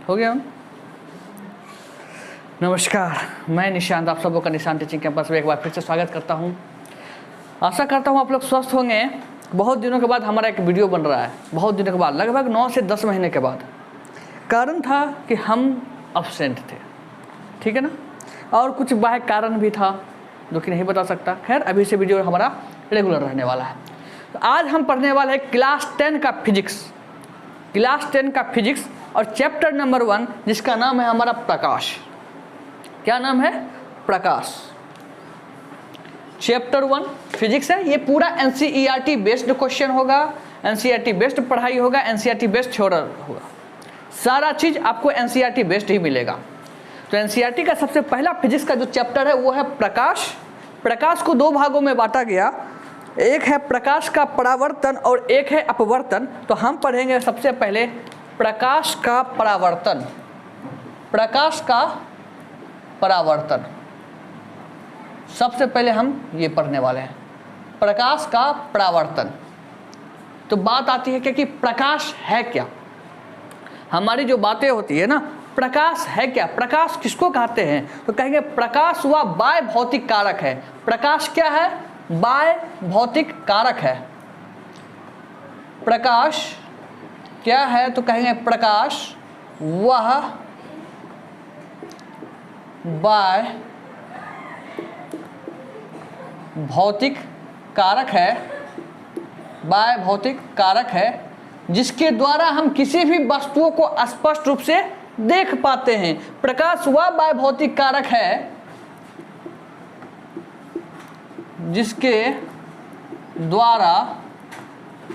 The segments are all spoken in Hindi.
हो गया। नमस्कार, मैं निशांत, आप सबों का निशांत टीचिंग कैंपस में एक बार फिर से स्वागत करता हूं। आशा करता हूं आप लोग स्वस्थ होंगे। बहुत दिनों के बाद हमारा एक वीडियो बन रहा है, बहुत दिनों के बाद, लगभग 9 से 10 महीने के बाद। कारण था कि हम अब्सेंट थे, ठीक है ना, और कुछ बाह्य कारण भी था जो कि नहीं बता सकता। खैर, अभी से वीडियो हमारा रेगुलर रहने वाला है। तो आज हम पढ़ने वाले हैं क्लास 10 का फिजिक्स, क्लास 10 का फिजिक्स और चैप्टर नंबर 1, जिसका नाम है हमारा प्रकाश। क्या नाम है? प्रकाश। चैप्टर 1 फिजिक्स है। ये पूरा एनसीईआरटी बेस्ड क्वेश्चन होगा, एनसीईआरटी बेस्ड पढ़ाई होगा, एनसीईआरटी बेस्ड थ्योरी होगा। सारा चीज आपको एनसीईआरटी बेस्ड ही मिलेगा। तो एनसीईआरटी का सबसे पहला फिजिक्स का जो चैप्टर है वो है प्रकाश। प्रकाश को 2 भागों में बांटा गया, एक है प्रकाश का परावर्तन और एक है अपवर्तन। तो हम पढ़ेंगे सबसे पहले प्रकाश का परावर्तन। प्रकाश का परावर्तन सबसे पहले हम ये पढ़ने वाले हैं, प्रकाश का परावर्तन। तो बात आती है कि प्रकाश है क्या। हमारी जो बातें होती है ना, प्रकाश है क्या, प्रकाश किसको कहते हैं, तो कहेंगे प्रकाश वह बाह्य भौतिक कारक है। प्रकाश क्या है? बाह्य भौतिक कारक है। प्रकाश क्या है? तो कहेंगे प्रकाश वह बाह्य भौतिक कारक है, बाह्य भौतिक कारक है, जिसके द्वारा हम किसी भी वस्तुओं को स्पष्ट रूप से देख पाते हैं। प्रकाश वह बाह्य भौतिक कारक है जिसके द्वारा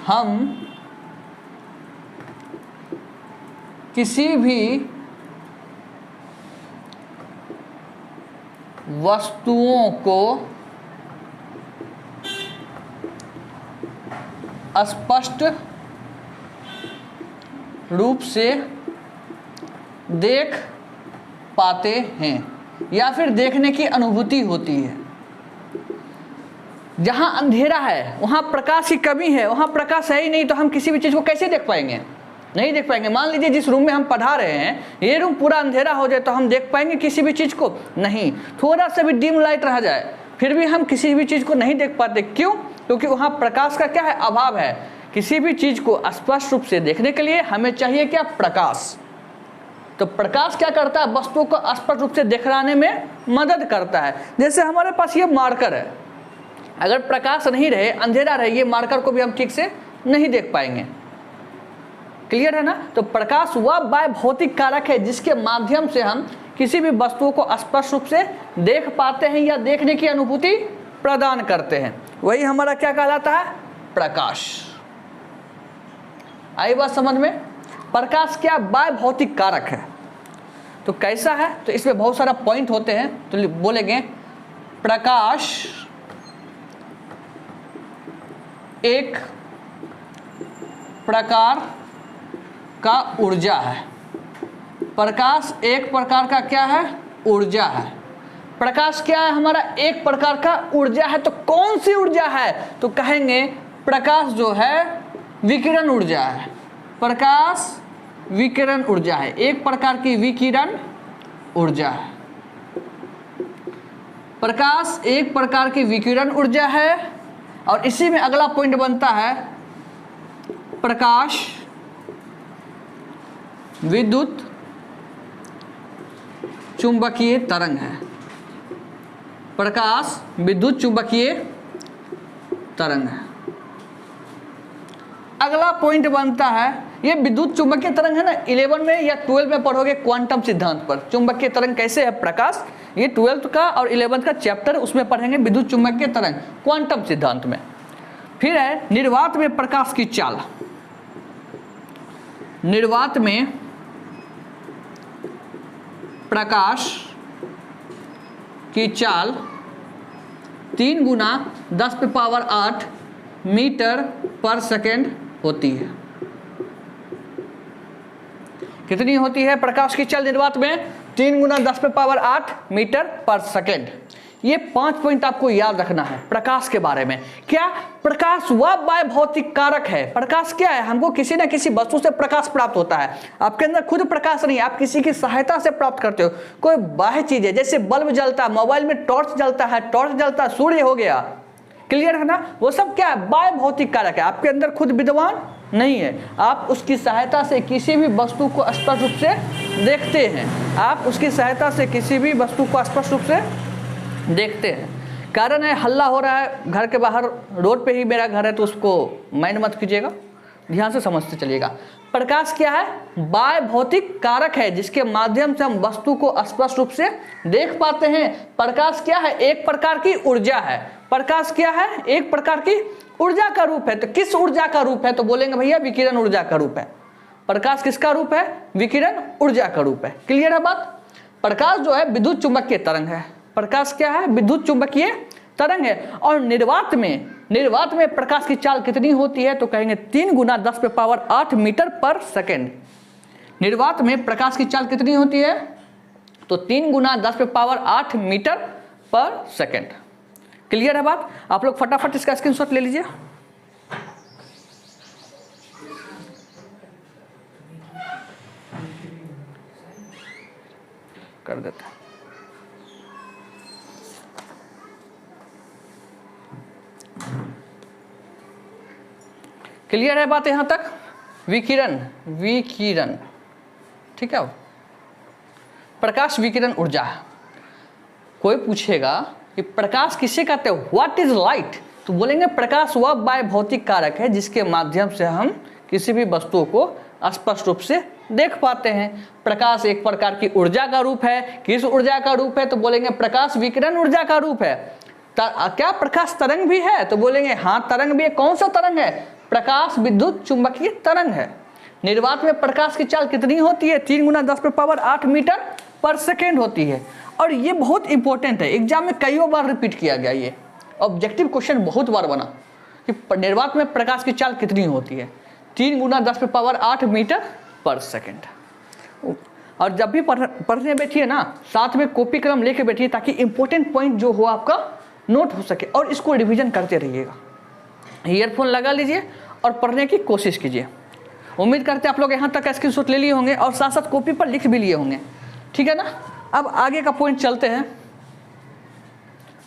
हम किसी भी वस्तुओं को स्पष्ट रूप से देख पाते हैं या फिर देखने की अनुभूति होती है। जहां अंधेरा है वहां प्रकाश की कमी है, वहां प्रकाश है ही नहीं, तो हम किसी भी चीज को कैसे देख पाएंगे? नहीं देख पाएंगे। मान लीजिए जिस रूम में हम पढ़ा रहे हैं, ये रूम पूरा अंधेरा हो जाए तो हम देख पाएंगे किसी भी चीज को? नहीं। थोड़ा सा भी डिम लाइट रह जाए फिर भी हम किसी भी चीज को नहीं देख पाते। क्यों? क्योंकि वहां प्रकाश का क्या है? अभाव है। किसी भी चीज को स्पष्ट रूप से देखने के लिए हमें चाहिए क्या? प्रकाश। तो प्रकाश क्या करता है? वस्तुओं को स्पष्ट रूप से दिखलाने में मदद करता है। जैसे हमारे पास ये मार्कर है, अगर प्रकाश नहीं रहे, अंधेरा रहे, ये मार्कर को भी हम ठीक से नहीं देख पाएंगे। क्लियर है ना? तो प्रकाश वह बाह्य भौतिक कारक है जिसके माध्यम से हम किसी भी वस्तुओं को स्पष्ट रूप से देख पाते हैं या देखने की अनुभूति प्रदान करते हैं। वही हमारा क्या कहलाता है? प्रकाश। आई बात समझ में? प्रकाश क्या? बाह्य भौतिक कारक है। तो कैसा है? तो इसमें बहुत सारा पॉइंट होते हैं, तो बोलेंगे प्रकाश एक प्रकार का ऊर्जा है। प्रकाश एक प्रकार का क्या है? ऊर्जा है। प्रकाश क्या है? हमारा एक प्रकार का ऊर्जा है। तो कौन सी ऊर्जा है? तो कहेंगे प्रकाश जो है विकिरण ऊर्जा है। प्रकाश विकिरण ऊर्जा है, एक प्रकार की विकिरण ऊर्जा है। प्रकाश एक प्रकार की विकिरण ऊर्जा है। और इसी में अगला पॉइंट बनता है प्रकाश विद्युत चुंबकीय तरंग है। प्रकाश विद्युत चुंबकीय तरंग है। अगला पॉइंट बनता है, ये विद्युत चुंबकीय तरंग है ना, 11 में या 12 में पढ़ोगे क्वांटम सिद्धांत पर। चुंबकीय तरंग कैसे है? प्रकाश, ये 12th का और 11th का चैप्टर, उसमें पढ़ेंगे विद्युत चुंबकीय तरंग क्वांटम सिद्धांत में। फिर है निर्वात में प्रकाश की चाल। निर्वात में प्रकाश की चाल 3 गुना 10⁸ मीटर पर सेकेंड होती है। कितनी होती है प्रकाश की चाल निर्वात में? 3 गुना 10⁸ मीटर पर सेकेंड। ये 5 पॉइंट आपको याद रखना है प्रकाश के बारे में। क्या? प्रकाश वह बाह्य भौतिक कारक है। प्रकाश क्या है? हमको किसी न किसी वस्तु से प्रकाश प्राप्त होता है। आपके अंदर खुद प्रकाश नहीं, आप किसी की सहायता से प्राप्त करते हो। कोई बाह्य चीज है, जैसे बल्ब जलता है, मोबाइल में टॉर्च जलता है, सूर्य हो गया, क्लियर है ना? वो सब क्या है? बाह्य भौतिक कारक है। आपके अंदर खुद विद्वान नहीं है, आप उसकी सहायता से किसी भी वस्तु को स्पष्ट रूप से देखते हैं। आप उसकी सहायता से किसी भी वस्तु को स्पष्ट रूप से देखते हैं। कारण है हल्ला हो रहा है घर के बाहर, रोड पे ही मेरा घर है, तो उसको माइंड मत कीजिएगा, ध्यान से समझते चलिएगा। प्रकाश क्या है? बाह्य भौतिक कारक है जिसके माध्यम से हम वस्तु को स्पष्ट रूप से देख पाते हैं। प्रकाश क्या है? एक प्रकार की ऊर्जा है। प्रकाश क्या है? एक प्रकार की ऊर्जा का रूप है। तो किस ऊर्जा का रूप है? तो बोलेंगे भैया विकिरण ऊर्जा का रूप है। प्रकाश किसका रूप है? विकिरण ऊर्जा का रूप है। क्लियर है बात? प्रकाश जो है विद्युत चुंबकीय तरंग है। प्रकाश क्या है? विद्युत चुंबकीय तरंग है। और निर्वात में प्रकाश की चाल कितनी होती है? तो कहेंगे 3 गुना 10⁸ मीटर पर सेकेंड। निर्वात में प्रकाश की चाल कितनी होती है? तो 3 गुना 10⁸ मीटर पर सेकेंड। क्लियर है बात? आप लोग फटाफट इसका स्क्रीनशॉट ले लीजिए। कर देते हैं। क्लियर है बात यहां तक? विकिरण ठीक है। प्रकाश विकिरण ऊर्जा है। कोई पूछेगा कि प्रकाश किसे कहते हो, व्हाट इज लाइट? तो बोलेंगे प्रकाश वह बाह्य भौतिक कारक है जिसके माध्यम से हम किसी भी वस्तु को स्पष्ट रूप से देख पाते हैं। प्रकाश एक प्रकार की ऊर्जा का रूप है। किस ऊर्जा का रूप है? तो बोलेंगे प्रकाश विकिरण ऊर्जा का रूप है। क्या प्रकाश तरंग भी है? तो बोलेंगे हाँ तरंग भी है। कौन सा तरंग है? प्रकाश विद्युत चुंबकीय तरंग है। निर्वात में प्रकाश की चाल कितनी होती है? 3 गुना 10⁸ मीटर पर सेकेंड होती है। और ये बहुत इंपॉर्टेंट है, एग्जाम में कई बार रिपीट किया गया। ये ऑब्जेक्टिव क्वेश्चन बहुत बार बना कि निर्वात में प्रकाश की चाल कितनी होती है? 3 गुना 10⁸ मीटर पर सेकेंड। और जब भी पढ़ने बैठिए ना, साथ में कॉपी कलम लेके बैठिए ताकि इंपॉर्टेंट पॉइंट जो हो आपका नोट हो सके, और इसको रिवीजन करते रहिएगा। ईयरफोन लगा लीजिए और पढ़ने की कोशिश कीजिए। उम्मीद करते हैं आप लोग यहाँ तक स्क्रीनशॉट ले लिए होंगे और साथ साथ कॉपी पर लिख भी लिए होंगे, ठीक है ना? अब आगे का पॉइंट चलते हैं।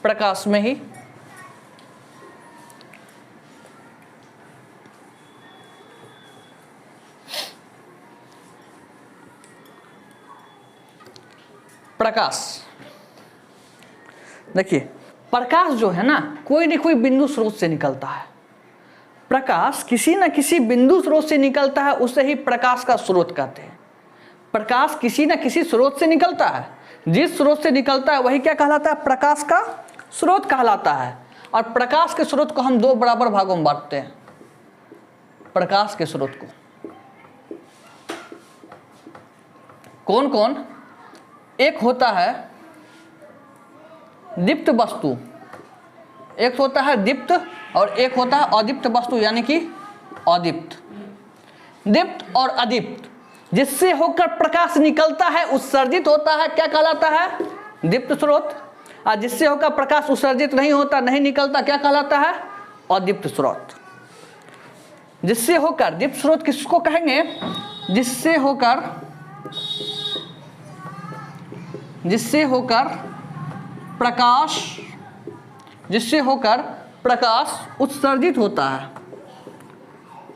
प्रकाश में ही प्रकाश, देखिए प्रकाश जो है ना, कोई न कोई बिंदु स्रोत से निकलता है। प्रकाश किसी न किसी बिंदु स्रोत से निकलता है, उसे ही प्रकाश का स्रोत कहते हैं। प्रकाश किसी न किसी स्रोत से निकलता है, जिस स्रोत से निकलता है वही क्या कहलाता है? प्रकाश का स्रोत कहलाता है। और प्रकाश के स्रोत को हम 2 बराबर भागों में बांटते हैं। प्रकाश के स्रोत को कौन कौन? एक होता है दीप्त वस्तु, एक होता है दीप्त और एक होता है अदीप्त वस्तु, यानी कि अदीप्त। दीप्त और अदीप्त जिससे होकर प्रकाश निकलता है, उत्सर्जित होता है, क्या कहलाता है? दीप्त स्रोत। और जिससे होकर प्रकाश उत्सर्जित नहीं होता, नहीं निकलता, क्या कहलाता है? अदीप्त स्रोत। जिससे होकर, दीप्त स्रोत किसको कहेंगे? जिससे होकर प्रकाश उत्सर्जित होता है,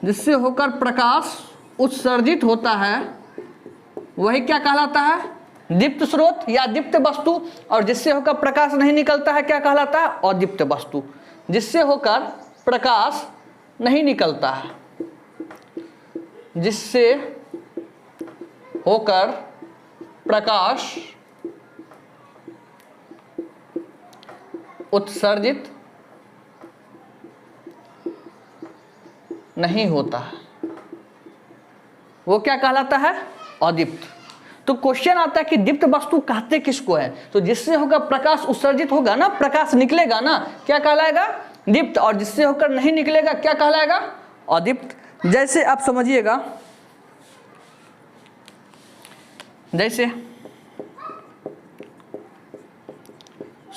जिससे होकर प्रकाश उत्सर्जित होता है, वही क्या कहलाता है? दीप्त स्रोत या दीप्त वस्तु। और जिससे होकर प्रकाश नहीं निकलता है, क्या कहलाता है? अदीप्त वस्तु। जिससे होकर प्रकाश नहीं निकलता है, जिससे होकर प्रकाश उत्सर्जित नहीं होता है, वो क्या कहलाता है? अदीप्त। तो क्वेश्चन आता है कि दीप्त वस्तु कहते किसको है? तो जिससे होकर प्रकाश उत्सर्जित होगा ना, प्रकाश निकलेगा ना, क्या कहलाएगा? दीप्त। और जिससे होकर नहीं निकलेगा, क्या कहलाएगा? अदीप्त। जैसे आप समझिएगा, जैसे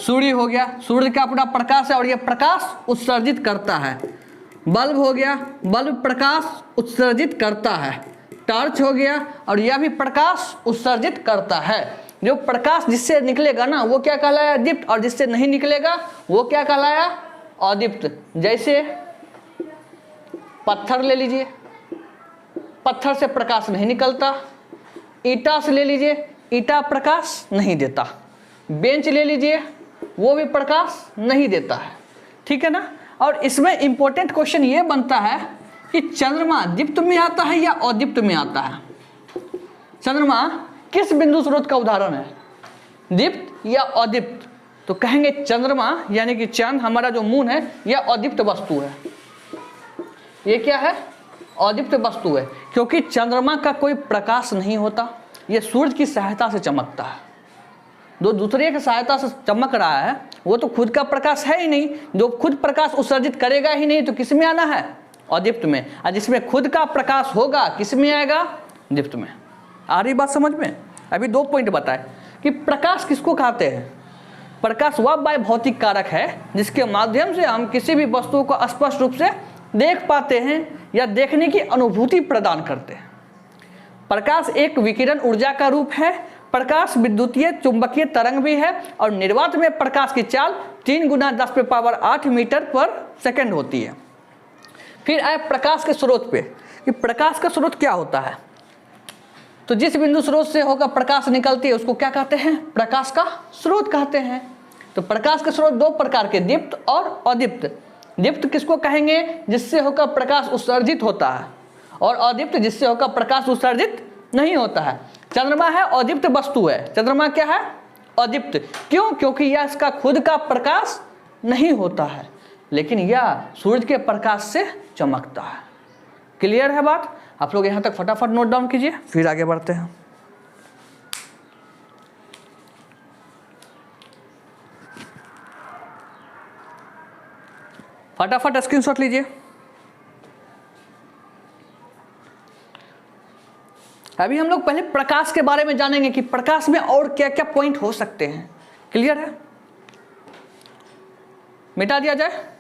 सूर्य हो गया, सूर्य का अपना प्रकाश है और यह प्रकाश उत्सर्जित करता है। बल्ब हो गया, बल्ब प्रकाश उत्सर्जित करता है। टॉर्च हो गया और यह भी प्रकाश उत्सर्जित करता है। जो प्रकाश जिससे निकलेगा ना वो क्या कहलाया? दीप्त, और जिससे नहीं निकलेगा वो क्या कहलाया? अदीप्त। जैसे पत्थर ले लीजिए, पत्थर से प्रकाश नहीं निकलता। ईंटा से ले लीजिए, ईंटा प्रकाश नहीं देता। बेंच ले लीजिए, वो भी प्रकाश नहीं देता है, ठीक है ना। और इसमें इंपॉर्टेंट क्वेश्चन ये बनता है कि चंद्रमा दीप्त में आता है या अदीप्त में आता है? चंद्रमा किस बिंदु स्रोत का उदाहरण है, दीप्त या अदीप्त? तो कहेंगे चंद्रमा यानी कि चांद, हमारा जो मून है, यह अदीप्त वस्तु है। ये क्या है? अदीप्त वस्तु है, क्योंकि चंद्रमा का कोई प्रकाश नहीं होता, यह सूरज की सहायता से चमकता है। जो दूसरे की सहायता से चमक रहा है वो तो खुद का प्रकाश है ही नहीं, जो खुद प्रकाश उत्सर्जित करेगा ही नहीं, तो किस में आना है? अदीप्त में। और जिसमें खुद का प्रकाश होगा किस में आएगा? दीप्त में। आ रही बात समझ में? अभी 2 पॉइंट बताए कि प्रकाश किसको कहते हैं। प्रकाश वह बाह्य भौतिक कारक है जिसके माध्यम से हम किसी भी वस्तु को स्पष्ट रूप से देख पाते हैं या देखने की अनुभूति प्रदान करते हैं। प्रकाश एक विकिरण ऊर्जा का रूप है। प्रकाश विद्युतीय चुंबकीय तरंग भी है और निर्वात में प्रकाश की चाल 3 × 10⁸ मीटर पर सेकंड होती है। फिर आए प्रकाश के स्रोत पे कि प्रकाश का स्रोत क्या होता है। तो जिस बिंदु स्रोत से होकर प्रकाश निकलती है उसको क्या कहते हैं? प्रकाश का स्रोत कहते हैं। तो प्रकाश के स्रोत 2 प्रकार के, दीप्त और अदीप्त। दीप्त किसको कहेंगे? जिससे होकर प्रकाश उत्सर्जित होता है, और अदीप्त जिससे होकर प्रकाश उत्सर्जित नहीं होता है। चंद्रमा है अदीप्त वस्तु है। चंद्रमा क्या है? अदीप्त। क्यों? क्योंकि यह इसका खुद का प्रकाश नहीं होता है, लेकिन यह सूरज के प्रकाश से चमकता है। क्लियर है बात? आप लोग यहां तक फटाफट नोट डाउन कीजिए, फिर आगे बढ़ते हैं। फटाफट स्क्रीनशॉट लीजिए। अभी हम लोग पहले प्रकाश के बारे में जानेंगे कि प्रकाश में और क्या क्या पॉइंट हो सकते हैं। क्लियर है? मिटा दिया जाए।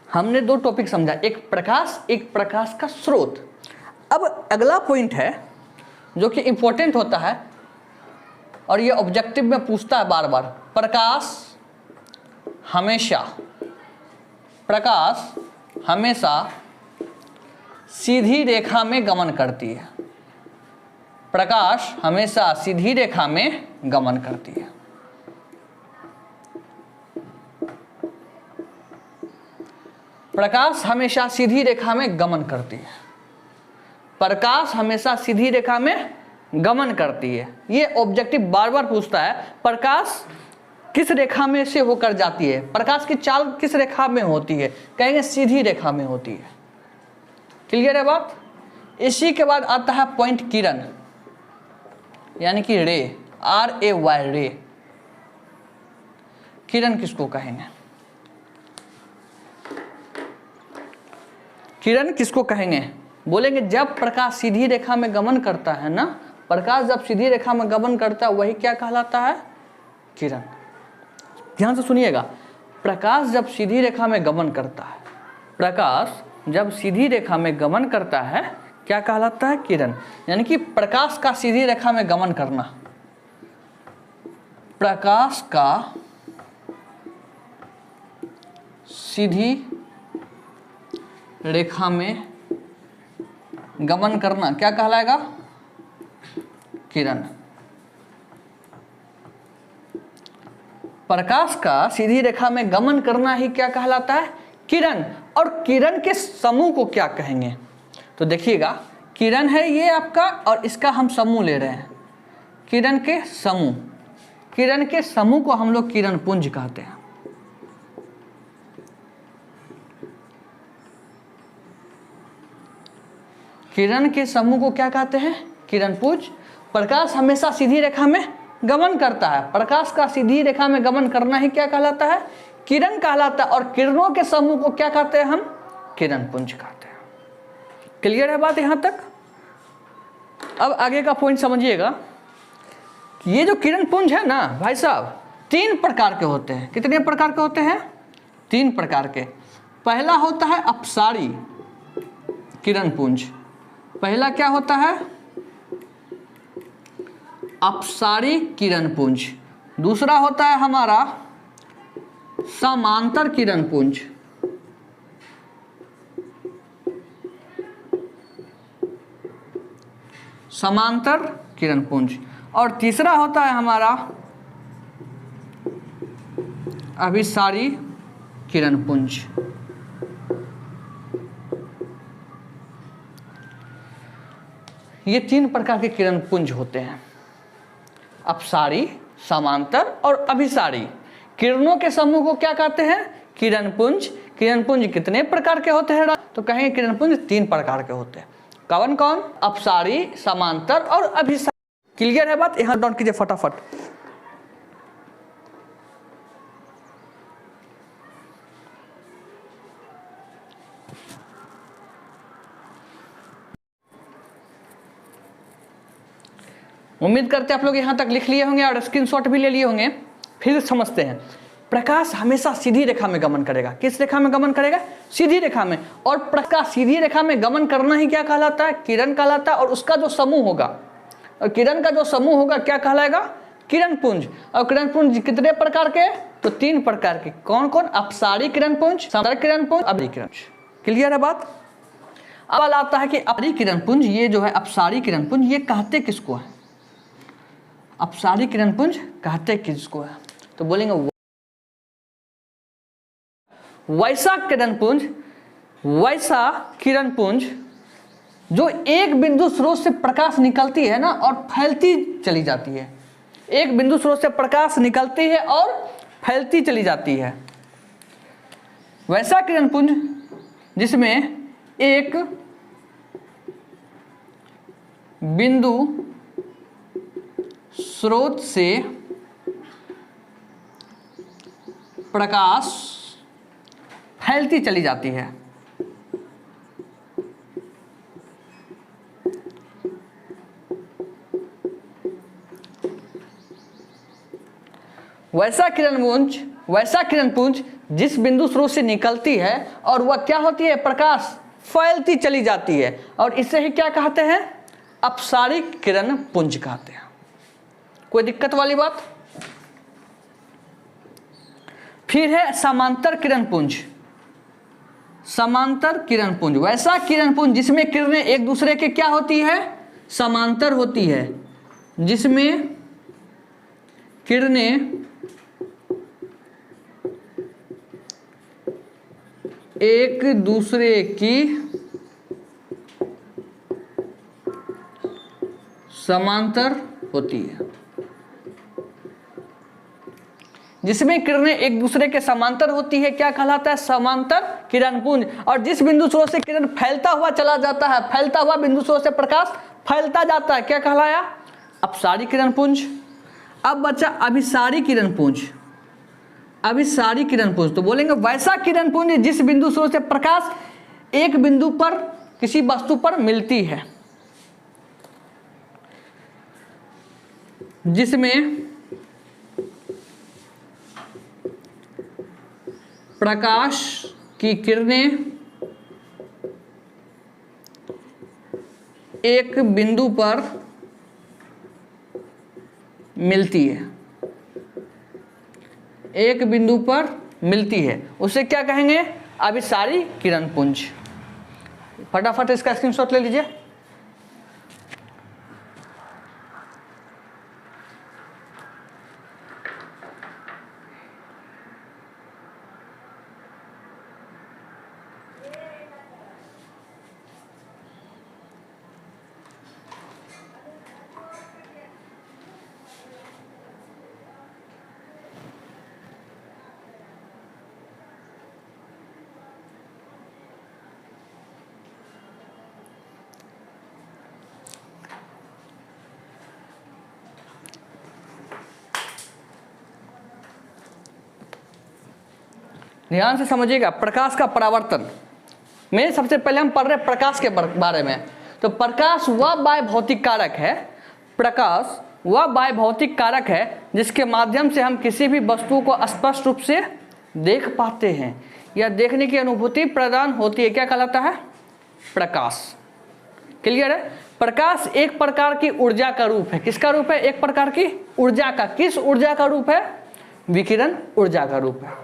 हमने 2 टॉपिक समझा, एक प्रकाश, एक प्रकाश का स्रोत। अब अगला पॉइंट है जो कि इंपॉर्टेंट होता है और ये ऑब्जेक्टिव में पूछता है बार बार। प्रकाश हमेशा सीधी रेखा में गमन करती है। प्रकाश हमेशा सीधी रेखा में गमन करती है। प्रकाश हमेशा सीधी रेखा में गमन करती है। प्रकाश हमेशा सीधी रेखा में गमन करती है। ये ऑब्जेक्टिव बार बार पूछता है, प्रकाश किस रेखा में से होकर जाती है? प्रकाश की चाल किस रेखा में होती है? कहेंगे सीधी रेखा में होती है। क्लियर है बात? इसी के बाद आता है पॉइंट किरण, यानी कि रे, RAY, रे। किरण किसको कहेंगे? किरण किसको कहेंगे? बोलेंगे जब प्रकाश सीधी रेखा में गमन करता है ना, प्रकाश जब सीधी रेखा में गमन करता है वही क्या कहलाता है? किरण। ध्यान से सुनिएगा, प्रकाश जब सीधी रेखा में गमन करता है, प्रकाश जब सीधी रेखा में गमन करता है क्या कहलाता है? किरण। यानी कि प्रकाश का सीधी रेखा में गमन करना, प्रकाश का सीधी रेखा में गमन करना क्या कहलाएगा? किरण। प्रकाश का सीधी रेखा में गमन करना ही क्या कहलाता है? किरण। और किरण के समूह को क्या कहेंगे? तो देखिएगा, किरण है ये आपका और इसका हम समूह ले रहे हैं, किरण के समूह। किरण के समूह को हम लोग किरण पुंज कहते हैं। किरण के समूह को क्या कहते हैं? किरण पुंज। प्रकाश हमेशा सीधी रेखा में गमन करता है। प्रकाश का सीधी रेखा में गमन करना ही क्या कहलाता है? किरण कहलाता है। और किरणों के समूह को क्या कहते हैं हम? किरण पुंज कहते हैं। क्लियर है बात यहां तक? अब आगे का पॉइंट समझिएगा। ये जो किरण पुंज है ना भाई साहब, 3 प्रकार के होते हैं। कितने प्रकार के होते हैं? 3 प्रकार के। पहला होता है अपसारी किरण पुंज। पहला क्या होता है? अपसारी किरण पुंज। दूसरा होता है हमारा समांतर किरण पुंज। समांतर किरण पुंज। और तीसरा होता है हमारा अभिसारी किरण पुंज। ये 3 प्रकार के किरण पुंज होते हैं, अपसारी, समांतर और अभिसारी। किरणों के समूह को क्या कहते हैं? किरण पुंज। किरण पुंज कितने प्रकार के होते हैं? तो कहेंगे किरण पुंज 3 प्रकार के होते हैं। कौन कौन? अपसारी, समांतर और अभिसारी। क्लियर है बात? यहां नोट कीजिए फटाफट। उम्मीद करते हैं आप लोग यहां तक लिख लिए होंगे और स्क्रीनशॉट भी ले लिए होंगे। फिर समझते हैं। प्रकाश हमेशा सीधी रेखा में गमन करेगा। किस रेखा में गमन करेगा? सीधी रेखा में। और प्रकाश सीधी रेखा में गमन करना ही क्या कहलाता है? किरण कहलाता है। और उसका जो समूह होगा, और किरण का जो समूह होगा क्या कहलाएगा? किरण पुंज। और किरण पुंज कितने प्रकार के? तो 3 प्रकार के। कौन कौन? अपसारी किरण पुंज, समांतर किरण पुंज, अभिसारी किरण पुंज। क्लियर है बात? अब आता है कि अपसारी किरण पुंज, ये जो है अपसारी किरण पुंज, ये कहते किसको है? अपसारी किरण पुंज कहते किसको है? तो बोलेंगे वैसा किरण पुंज। वैसा किरण पुंज जो एक बिंदु स्रोत से प्रकाश निकलती है ना और फैलती चली जाती है। एक बिंदु स्रोत से प्रकाश निकलती है और फैलती चली जाती है। वैसा किरण पुंज जिसमें एक बिंदु स्रोत से प्रकाश फैलती चली जाती है। वैसा किरण पुंज जिस बिंदु स्रोत से निकलती है और वह क्या होती है? प्रकाश फैलती चली जाती है। और इसे ही क्या कहते हैं? अपसारी किरण पुंज कहते हैं। कोई दिक्कत वाली बात? फिर है समांतर किरण पुंज। समांतर किरण पुंज वैसा किरण पुंज जिसमें किरणें एक दूसरे के क्या होती है? समांतर होती है। जिसमें किरणें एक दूसरे की समांतर होती है। जिसमें किरणें एक दूसरे के समांतर होती है क्या कहलाता है? समांतर किरण पुंज। और जिस बिंदु स्रोत से किरण फैलता हुआ चला जाता है, फैलता हुआ बिंदु स्रोत से प्रकाश फैलता जाता है, क्या कहलाया? अपसारी किरण पुंज। अब बचा अभिसारी किरण पुंज। अभिसारी किरण पुंज तो बोलेंगे वैसा किरण पुंज जिस बिंदु स्रोत से प्रकाश एक बिंदु पर किसी वस्तु पर मिलती है, जिसमें प्रकाश की किरणें एक बिंदु पर मिलती है, एक बिंदु पर मिलती है, उसे क्या कहेंगे? अभिसारी किरण पुंज। फटाफट इसका स्क्रीनशॉट ले लीजिए। ध्यान से समझिएगा, प्रकाश का परावर्तन में सबसे पहले हम पढ़ रहे हैं प्रकाश के बारे में। तो प्रकाश वह बाह्य भौतिक कारक है, प्रकाश वह बाह्य भौतिक कारक है जिसके माध्यम से हम किसी भी वस्तु को स्पष्ट रूप से देख पाते हैं या देखने की अनुभूति प्रदान होती है। क्या कहलाता है? प्रकाश। क्लियर है? प्रकाश एक प्रकार की ऊर्जा का रूप है। किसका रूप है? एक प्रकार की ऊर्जा का। किस ऊर्जा का रूप है? विकिरण ऊर्जा का रूप है।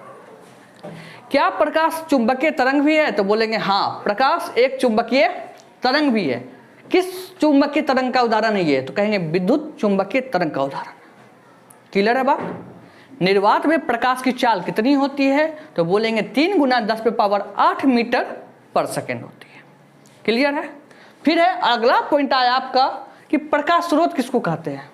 क्या प्रकाश चुंबकीय तरंग भी है? तो बोलेंगे हाँ, प्रकाश एक चुंबकीय तरंग भी है। किस चुंबकीय तरंग का उदाहरण है ये? तो कहेंगे विद्युत चुंबकीय तरंग का उदाहरण। क्लियर है बात? निर्वात में प्रकाश की चाल कितनी होती है? तो बोलेंगे 3 × 10⁸ मीटर पर सेकेंड होती है। क्लियर है? फिर है अगला पॉइंट आया आपका कि प्रकाश स्रोत किसको कहते हैं?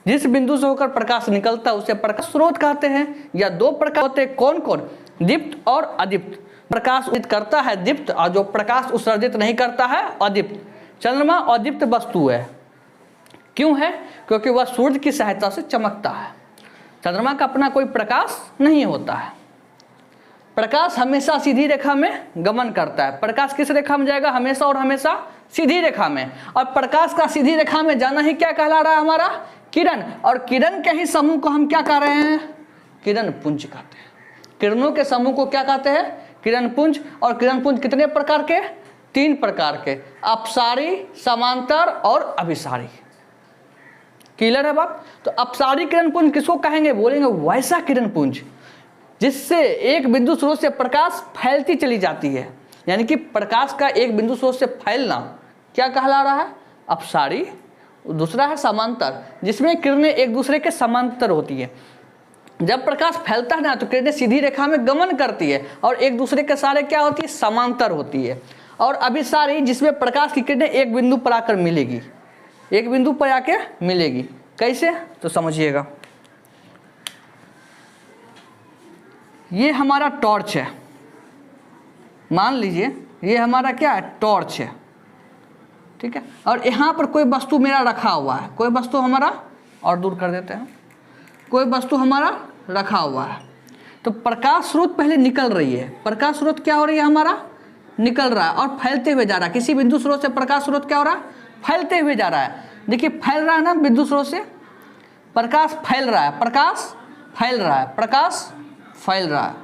जिस बिंदु से होकर प्रकाश निकलता है उसे प्रकाश स्रोत कहते हैं। या 2 प्रकार होते हैं, कौन कौन? दीप्त और अदीप्त। प्रकाश उत्सर्जित करता है दीप्त, और जो प्रकाश उत्सर्जित नहीं करता है अदीप्त। चंद्रमा अदीप्त वस्तु है। क्यों है? क्योंकि वह सूर्य की सहायता से चमकता है। चंद्रमा का अपना कोई प्रकाश नहीं होता है। प्रकाश हमेशा सीधी रेखा में गमन करता है। प्रकाश किस रेखा में जाएगा? हमेशा और हमेशा सीधी रेखा में। और प्रकाश का सीधी रेखा में जाना ही क्या कहला रहा है? हमारा किरण। और किरण के ही समूह को हम क्या कह रहे हैं? किरण पुंज कहते हैं। किरणों के समूह को क्या कहते हैं? किरण पुंज। और किरण पुंज कितने प्रकार के? 3 प्रकार के, अपसारी, समांतर और अभिसारी। क्लियर है बात? तो अपसारी किरण पुंज किसको कहेंगे? बोलेंगे वैसा किरण पुंज जिससे एक बिंदु स्रोत से प्रकाश फैलती चली जाती है। यानी कि प्रकाश का एक बिंदु स्रोत से फैलना क्या कहला रहा है? अपसारी। दूसरा है समांतर, जिसमें किरणें एक दूसरे के समांतर होती है। जब प्रकाश फैलता है ना तो किरणें सीधी रेखा में गमन करती है और एक दूसरे के सारे क्या होती है? समांतर होती है। और अभिसारी, जिसमें प्रकाश की किरणें एक बिंदु पर आकर मिलेगी, एक बिंदु पर आके मिलेगी। कैसे? तो समझिएगा, ये हमारा टॉर्च है। मान लीजिए ये हमारा क्या है? टॉर्च है। ठीक है? और यहाँ पर कोई वस्तु मेरा रखा हुआ है, कोई वस्तु हमारा, और दूर कर देते हैं, कोई वस्तु हमारा रखा हुआ है। तो प्रकाश स्रोत पहले निकल रही है। प्रकाश स्रोत क्या हो रही है? हमारा निकल रहा है और फैलते हुए जा रहा है। किसी बिंदु स्रोत से प्रकाश स्रोत क्या हो रहा है? फैलते हुए जा रहा है। देखिए फैल रहा है ना, बिंदु स्रोत से प्रकाश फैल रहा है, प्रकाश फैल रहा है, प्रकाश फैल रहा है।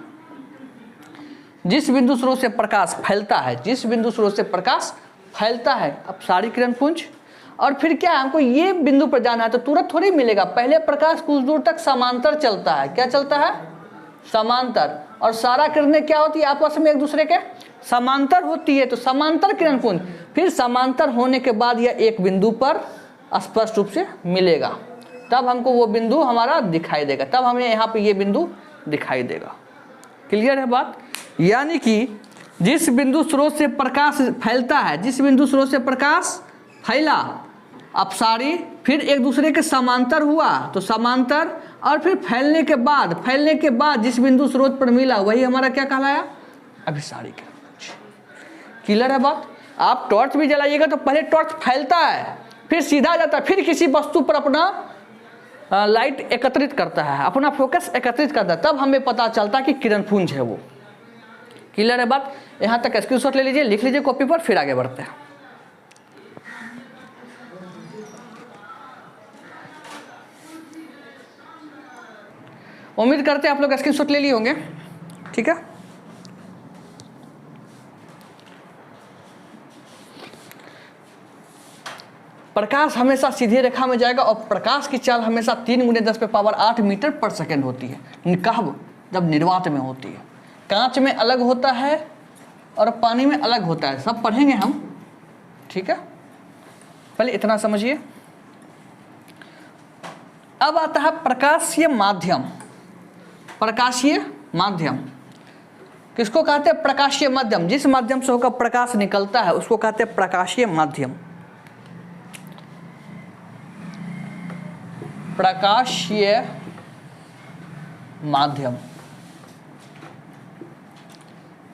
जिस बिंदु स्रोत से प्रकाश फैलता है, जिस बिंदु स्रोत से प्रकाश फैलता है, अब सारी किरण पुंज। और फिर क्या है? हमको ये बिंदु पर जाना है तो तुरंत थोड़ी मिलेगा। पहले प्रकाश कुछ दूर तक समांतर चलता है। क्या चलता है? समांतर। और सारा किरणें क्या होती है? आपस में एक दूसरे के समांतर होती है। तो समांतर किरण पुंज। फिर समांतर होने के बाद यह एक बिंदु पर स्पष्ट रूप से मिलेगा, तब हमको वो बिंदु हमारा दिखाई देगा, तब हमें यहाँ पे ये बिंदु दिखाई देगा। क्लियर है बात? यानी कि जिस बिंदु स्रोत से प्रकाश फैलता है, जिस बिंदु स्रोत से प्रकाश फैला, अपसारी, फिर एक दूसरे के समांतर हुआ तो समांतर, और फिर फैलने के बाद जिस बिंदु स्रोत पर मिला वही हमारा क्या कहलाया? अभिसारी किरण पुंज। क्लियर है बात? आप टॉर्च भी जलाइएगा तो पहले टॉर्च फैलता है, फिर सीधा जाता है, फिर किसी वस्तु पर अपना लाइट एकत्रित करता है, अपना फोकस एकत्रित करता है, तब हमें पता चलता है कि किरण पुंज है वो। क्लियर है बात? यहाँ तक स्क्रीनशॉट ले लीजिए, लिख लीजिए कॉपी पर, फिर आगे बढ़ते हैं। उम्मीद करते हैं आप लोग स्क्रीनशॉट ले लिए होंगे। ठीक है? प्रकाश हमेशा सीधी रेखा में जाएगा और प्रकाश की चाल हमेशा 3 × 10⁸ मीटर पर सेकेंड होती है। कब? जब निर्वात में होती है। कांच में अलग होता है और पानी में अलग होता है, सब पढ़ेंगे हम। ठीक है? पहले इतना समझिए। अब आता है प्रकाशीय माध्यम। प्रकाशीय माध्यम किसको कहते हैं? प्रकाशीय माध्यम। जिस माध्यम से होकर प्रकाश निकलता है उसको कहते हैं प्रकाशीय माध्यम। प्रकाशीय माध्यम,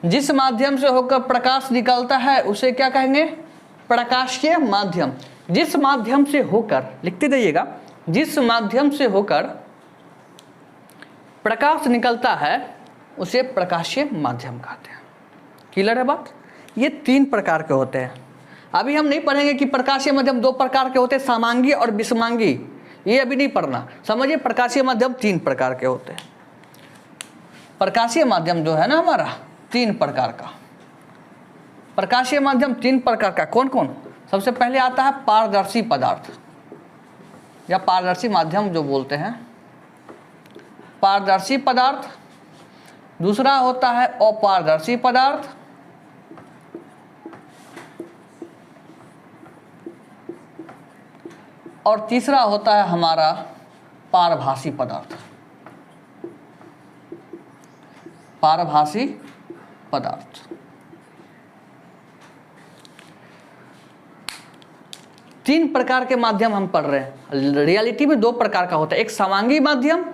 जिस माध्यम से होकर प्रकाश निकलता है उसे क्या कहेंगे? प्रकाशीय माध्यम। जिस माध्यम से होकर, लिखते जाइएगा, जिस माध्यम से होकर प्रकाश निकलता है उसे प्रकाशीय माध्यम कहते हैं। क्लियर है बात? ये 3 प्रकार के होते हैं। अभी हम नहीं पढ़ेंगे कि प्रकाशीय माध्यम 2 प्रकार के होते हैं, समांगी और विषमांगी, ये अभी नहीं पढ़ना। समझिए प्रकाशीय माध्यम 3 प्रकार के होते हैं। प्रकाशीय माध्यम जो है ना हमारा 3 प्रकार का, प्रकाशीय माध्यम 3 प्रकार का कौन कौन? सबसे पहले आता है पारदर्शी पदार्थ या पारदर्शी माध्यम जो बोलते हैं, पारदर्शी पदार्थ। दूसरा होता है अपारदर्शी पदार्थ। और तीसरा होता है हमारा पारभासी पदार्थ, पारभासी पदार्थ। तीन प्रकार के माध्यम हम पढ़ रहे हैं। रियलिटी में 2 प्रकार का होता है, एक समांगी माध्यम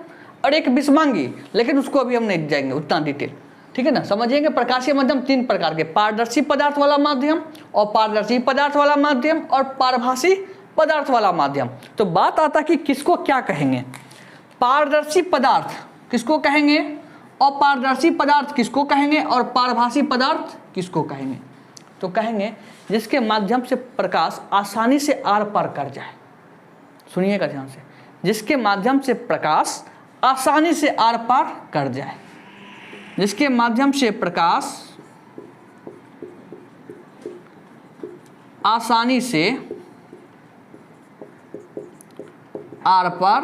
और एक विषमांगी, लेकिन उसको अभी हम नहीं जाएंगे उतना डिटेल, ठीक है ना। समझिएंगे प्रकाशीय माध्यम 3 प्रकार के, पारदर्शी पदार्थ वाला माध्यम, और पारदर्शी पदार्थ वाला माध्यम, और पारभासी पदार्थ वाला माध्यम। तो बात आता कि किसको क्या कहेंगे। पारदर्शी पदार्थ किसको कहेंगे, अपारदर्शी पदार्थ किसको कहेंगे, और पारभासी पदार्थ किसको कहेंगे। तो कहेंगे जिसके माध्यम से प्रकाश आसानी से आर पार कर जाए। सुनिएगा ध्यान से, जिसके माध्यम से प्रकाश आसानी से आर पार कर जाए, जिसके माध्यम से प्रकाश आसानी से आर पार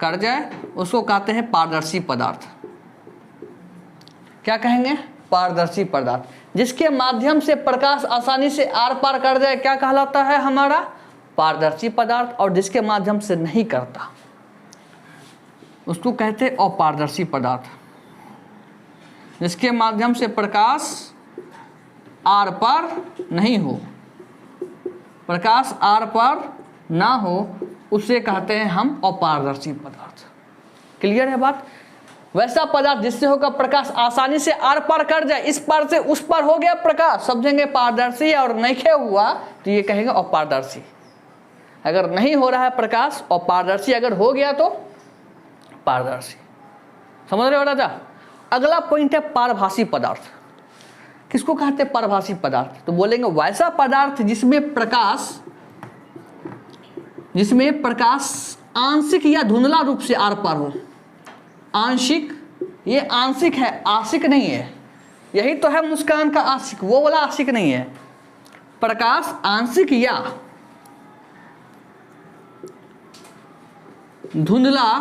कर जाए, उसको कहते हैं पारदर्शी पदार्थ। क्या कहेंगे, पारदर्शी पदार्थ। जिसके माध्यम से प्रकाश आसानी से आर पार कर जाए क्या कहलाता है हमारा, पारदर्शी पदार्थ। और जिसके माध्यम से नहीं करता उसको कहते हैं अपारदर्शी पदार्थ। जिसके माध्यम से प्रकाश आर पार नहीं हो, प्रकाश आर पार ना हो, उसे कहते हैं हम अपारदर्शी पदार्थ। क्लियर है बात। वैसा पदार्थ जिससे होगा प्रकाश आसानी से आर पार कर जाए, इस पार से उस पार हो गया प्रकाश, समझेंगे पारदर्शी, और नहीं हुआ तो ये कहेंगे अपारदर्शी। अगर नहीं हो रहा है प्रकाश अपारदर्शी, अगर हो गया तो पारदर्शी। समझ रहे हो राजा। अगला पॉइंट है पारभासी पदार्थ। किसको कहते हैं पारभासी पदार्थ, तो बोलेंगे वैसा पदार्थ जिसमें प्रकाश आंशिक या धुंधला रूप से आर पार हो। आंशिक, ये आंशिक है, आशिक नहीं है। यही तो है मुस्कान का आशिक, वो वाला आशिक नहीं है। प्रकाश आंशिक या धुंधला,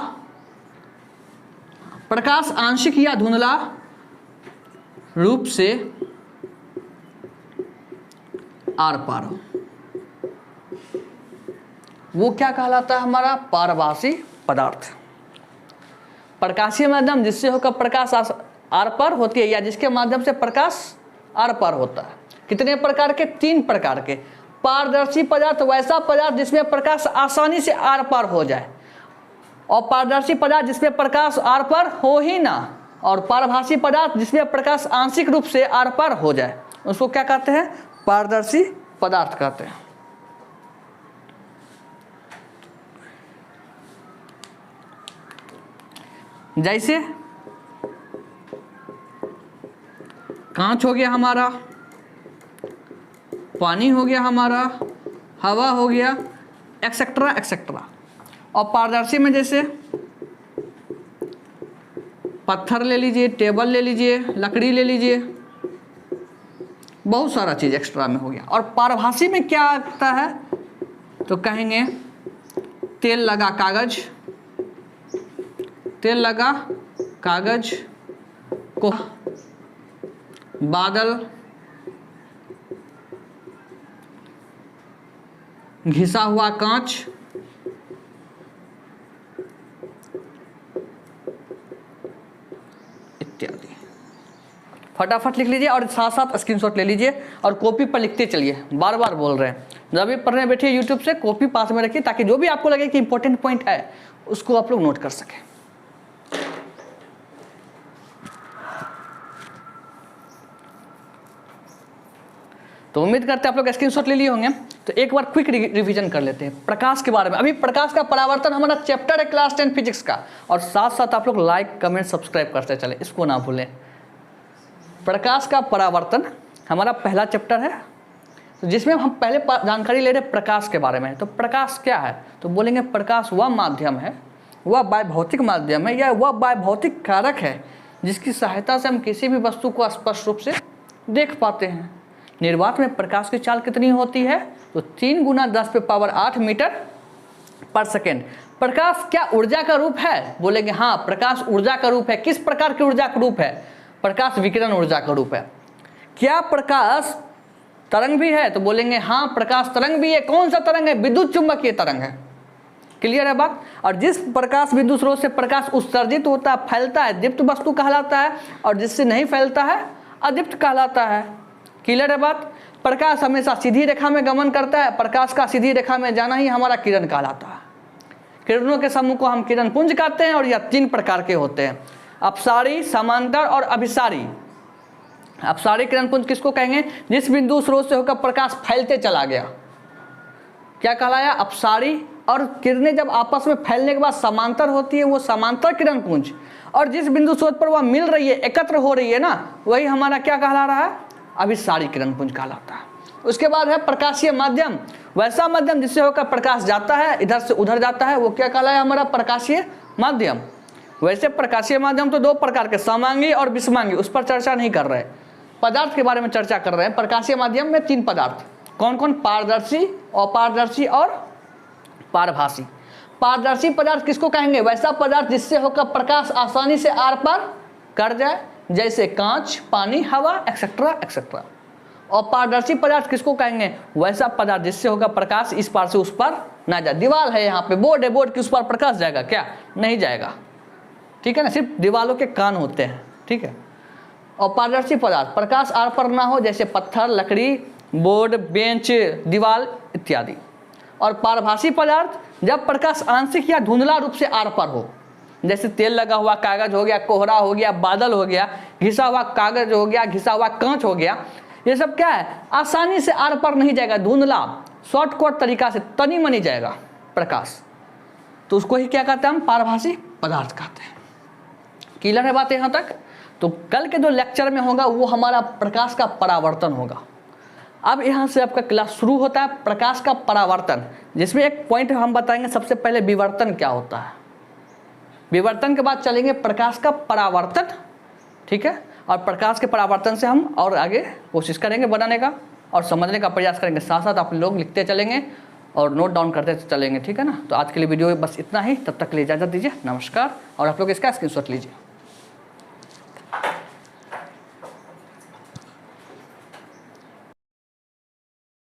प्रकाश आंशिक या धुंधला रूप से आर पार हो, वो क्या कहलाता है हमारा, पारभासी पदार्थ। प्रकाशीय माध्यम जिससे होकर प्रकाश आर पार होती है, या जिसके माध्यम से प्रकाश आर पार होता है। कितने प्रकार के, 3 प्रकार के। पारदर्शी पदार्थ वैसा पदार्थ जिसमें प्रकाश आसानी से आर पार हो जाए, और पारदर्शी पदार्थ जिसमें प्रकाश आर पार हो ही ना, और पारभासी पदार्थ जिसमें प्रकाश आंशिक रूप से आर पार हो जाए, उसको क्या कहते हैं, पारदर्शी पदार्थ कहते हैं। जैसे कांच हो गया हमारा, पानी हो गया हमारा, हवा हो गया, एक्सेट्रा एक्सेट्रा। और पारदर्शी में जैसे पत्थर ले लीजिए, टेबल ले लीजिए, लकड़ी ले लीजिए, बहुत सारा चीज एक्स्ट्रा में हो गया। और पारभासी में क्या आता है, तो कहेंगे तेल लगा कागज, तेल लगा कागज को, बादल, घिसा हुआ कांच, इत्यादि। फटाफट लिख लीजिए और साथ साथ स्क्रीनशॉट ले लीजिए और कॉपी पर लिखते चलिए। बार बार बोल रहे हैं, जब भी पढ़ने बैठिए यूट्यूब से कॉपी पास में रखिए, ताकि जो भी आपको लगे कि इंपॉर्टेंट पॉइंट है उसको आप लोग नोट कर सकें। तो उम्मीद करते हैं आप लोग स्क्रीनशॉट ले लिए होंगे। तो एक बार क्विक रिवीजन कर लेते हैं प्रकाश के बारे में। अभी प्रकाश का परावर्तन हमारा चैप्टर है क्लास 10 फिजिक्स का, और साथ साथ आप लोग लाइक कमेंट सब्सक्राइब करते चले, इसको ना भूलें। प्रकाश का परावर्तन हमारा पहला चैप्टर है, तो जिसमें हम पहले जानकारी ले रहे हैं प्रकाश के बारे में। तो प्रकाश क्या है, तो बोलेंगे प्रकाश वह माध्यम है, वह वायभौतिक माध्यम है या वह वायभौतिक कारक है जिसकी सहायता से हम किसी भी वस्तु को स्पष्ट रूप से देख पाते हैं। निर्वात में प्रकाश की चाल कितनी होती है, तो 3 × 10⁸ मीटर पर सेकेंड। प्रकाश क्या ऊर्जा का रूप है, बोलेंगे हाँ प्रकाश ऊर्जा का रूप है। किस प्रकार की ऊर्जा का रूप है, प्रकाश विकिरण ऊर्जा का रूप है। क्या प्रकाश तरंग भी है, तो बोलेंगे हाँ प्रकाश तरंग भी है। कौन सा तरंग है, विद्युत चुंबकीय तरंग है। क्लियर है बात। और जिस प्रकाश बिंदु स्रोत से प्रकाश उत्सर्जित होता है, फैलता है, दीप्त वस्तु कहलाता है, और जिससे नहीं फैलता है अदीप्त कहलाता है। क्लियर है बात। प्रकाश हमेशा सीधी रेखा में गमन करता है, प्रकाश का सीधी रेखा में जाना ही हमारा किरण कहलाता है। किरणों के समूह को हम किरण पुंज कहते हैं और यह 3 प्रकार के होते हैं, अपसारी, समांतर और अभिसारी। अपसारी किरण पुंज किसको कहेंगे, जिस बिंदु स्रोत से होकर प्रकाश फैलते चला गया, क्या कहलाया, अपसारी। और किरणें जब आपस में फैलने के बाद समांतर होती है, वो समांतर किरण पुंज। और जिस बिंदु स्रोत पर वह मिल रही है, एकत्र हो रही है ना, वही हमारा क्या कहला रहा है, अभिसारी किरण पुंज कहलाता है। उसके बाद है प्रकाशीय माध्यम, वैसा माध्यम जिससे होकर प्रकाश जाता है, इधर से उधर जाता है, वो क्या कहलाया हमारा प्रकाशीय माध्यम। वैसे प्रकाशीय माध्यम तो 2 प्रकार के, समांगी और विषमांगी, उस पर चर्चा नहीं कर रहे, पदार्थ के बारे में चर्चा कर रहे हैं। प्रकाशीय माध्यम में 3 पदार्थ, कौन कौन, पारदर्शी, अपारदर्शी और पारभासी। पारदर्शी पदार्थ किसको कहेंगे, वैसा पदार्थ जिससे होकर प्रकाश आसानी से आर पार कर जाए, जैसे कांच, पानी, हवा एक्सेट्रा एक्सेट्रा। और पारदर्शी पदार्थ किसको कहेंगे, वैसा पदार्थ जिससे होगा प्रकाश इस पार से उस पार ना जाए। दीवार है, यहाँ पे बोर्ड है, बोर्ड के उस पार प्रकाश जाएगा क्या, नहीं जाएगा। ठीक है ना, सिर्फ दीवारों के कान होते हैं। ठीक है। और पारदर्शी पदार्थ प्रकाश आर पर ना हो, जैसे पत्थर, लकड़ी, बोर्ड, बेंच, दीवार इत्यादि। और पारभासी पदार्थ जब प्रकाश आंशिक या धुंधला रूप से आर पर हो, जैसे तेल लगा हुआ कागज हो गया, कोहरा हो गया, बादल हो गया, घिसा हुआ कागज हो गया, घिसा हुआ कांच हो गया, ये सब क्या है, आसानी से आर पर नहीं जाएगा, धुंधला शॉर्टकट तरीका से तनी मनी जाएगा प्रकाश, तो उसको ही क्या कहते हैं हम, पारभासी पदार्थ कहते हैं। क्लियर है बात यहाँ तक। तो कल के जो लेक्चर में होगा वो हमारा प्रकाश का परावर्तन होगा। अब यहाँ से आपका क्लास शुरू होता है प्रकाश का परावर्तन, जिसमें एक पॉइंट हम बताएंगे। सबसे पहले विवर्तन क्या होता है, विवर्तन के बाद चलेंगे प्रकाश का परावर्तन। ठीक है। और प्रकाश के परावर्तन से हम और आगे कोशिश करेंगे बनाने का और समझने का प्रयास करेंगे। साथ साथ आप लोग लिखते चलेंगे और नोट डाउन करते चलेंगे। ठीक है ना। तो आज के लिए वीडियो बस इतना ही, तब तक के लिए इजाज़त दीजिए, नमस्कार। और आप लोग इसका स्क्रीनशॉट लीजिए।